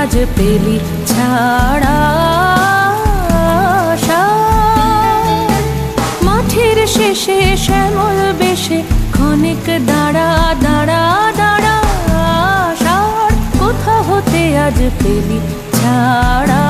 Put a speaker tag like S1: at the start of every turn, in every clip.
S1: আজ পেলি ছাড়া মাঠের শেষে শ্যামল বেশে ক্ষণিক দাঁড়া দাঁড়া দাঁড়া কোথা হতে আজ পেলি ছাড়া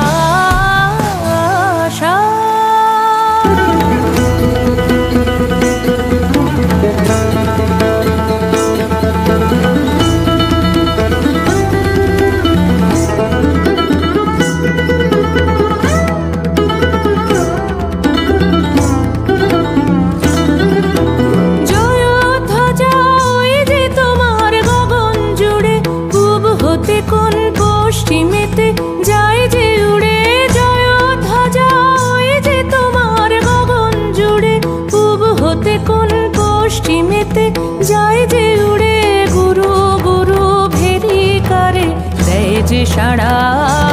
S1: সাড়া